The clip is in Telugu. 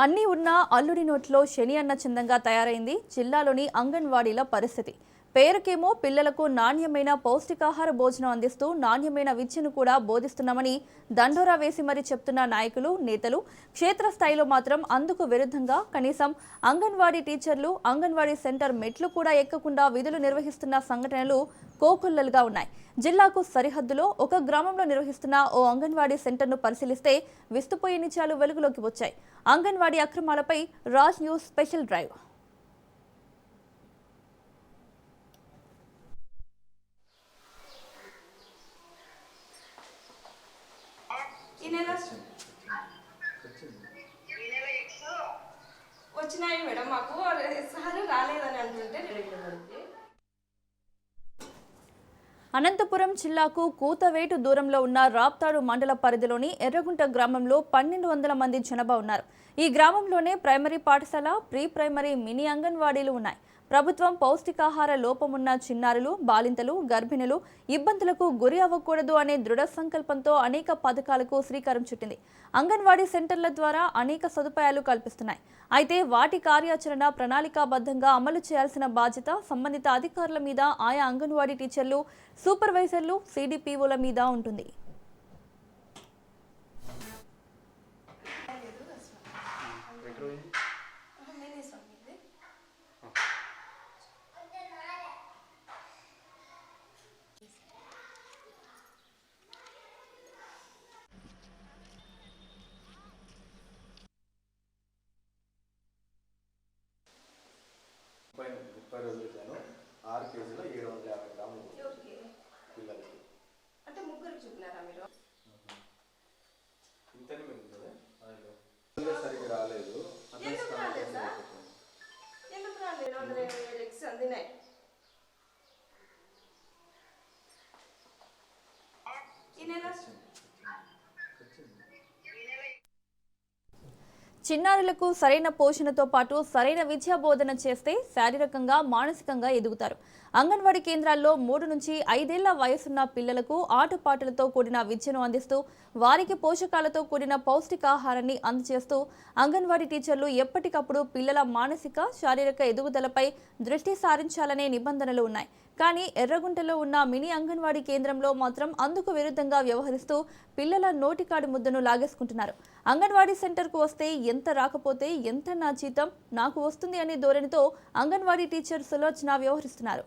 అన్నీ ఉన్నా అల్లుడి నోట్లో శని అన్న చందంగా తయారైంది జిల్లాలోని అంగన్వాడీల పరిస్థితి. పేరుకేమో పిల్లలకు నాణ్యమైన పౌష్టికాహార భోజనం అందిస్తూ నాణ్యమైన విద్యను కూడా బోధిస్తున్నామని దండోరా వేసి మరీ చెప్తున్న నాయకులు, నేతలు క్షేత్రస్థాయిలో మాత్రం అందుకు విరుద్ధంగా కనీసం అంగన్వాడీ టీచర్లు అంగన్వాడీ సెంటర్ మెట్లు కూడా ఎక్కకుండా విధులు నిర్వహిస్తున్న సంఘటనలు కోకొల్లలుగా ఉన్నాయి. జిల్లాకు సరిహద్దులో ఒక గ్రామంలో నిర్వహిస్తున్న ఓ అంగన్వాడీ సెంటర్ను పరిశీలిస్తే విస్తుపోయే నిజాలు వెలుగులోకి వచ్చాయి. అంగన్వాడీ అక్రమాలపై రాజ్ న్యూస్ స్పెషల్ డ్రైవ్. వచ్చినాయి మేడం, మాకు సార్ రాలేదని అంటుంటే అనంతపురం జిల్లాకు కూతవేటు దూరంలో ఉన్న రాప్తాడు మండల పరిధిలోని ఎర్రగుంట గ్రామంలో 1200 మంది జనాభా ఉన్నారు. ఈ గ్రామంలోనే ప్రైమరీ పాఠశాల, ప్రీ ప్రైమరీ మినీ అంగన్వాడీలు ఉన్నాయి. ప్రభుత్వం పౌష్టికాహార లోపమున్న చిన్నారులు, బాలింతలు, గర్భిణులు ఇబ్బందులకు గురి అవ్వకూడదు అనే దృఢ సంకల్పంతో అనేక పథకాలకు శ్రీకారం చుట్టింది. అంగన్వాడీ సెంటర్ల ద్వారా అనేక సదుపాయాలు కల్పిస్తున్నాయి. అయితే వాటి కార్యాచరణ ప్రణాళికాబద్ధంగా అమలు చేయాల్సిన బాధ్యత సంబంధిత అధికారుల మీద, ఆయా అంగన్వాడీ టీచర్లు, సూపర్వైజర్లు, సిడిపిఓల మీద ఉంటుంది. రోజులు 6 కేజీలో 750 గ్రాములు పిల్లలకి. అంటే ముగ్గురు చూపినారా మీరు? ఇంతనే మేము సరిగ్గా రాలేదు. ఎందుకు రాలేదు? 127 ఎగ్స్ అందినాయి. ఈ నెల చిన్నారులకు సరైన పోషణతో పాటు సరైన విద్యా బోధన చేస్తే శారీరకంగా, మానసికంగా ఎదుగుతారు. అంగన్వాడీ కేంద్రాల్లో 3 నుంచి 5 ఏళ్ల వయసున్న పిల్లలకు ఆటపాటలతో కూడిన విద్యను అందిస్తూ వారికి పోషకాలతో కూడిన పౌష్టికాహారాన్ని అందజేస్తూ అంగన్వాడీ టీచర్లు ఎప్పటికప్పుడు పిల్లల మానసిక, శారీరక ఎదుగుదలపై దృష్టి సారించాలనే నిబంధనలు ఉన్నాయి. కానీ ఎర్రగుంటలో ఉన్న మినీ అంగన్వాడీ కేంద్రంలో మాత్రం అందుకు విరుద్ధంగా వ్యవహరిస్తూ పిల్లల నోటికాడి ముద్దను లాగేసుకుంటున్నారు. అంగన్వాడీ సెంటర్కు వస్తే ఎంత రాకపోతే ఎంత నా జీతం నాకు వస్తుంది అనే ధోరణితో అంగన్వాడీ టీచర్ సులోచన వ్యవహరిస్తున్నారు.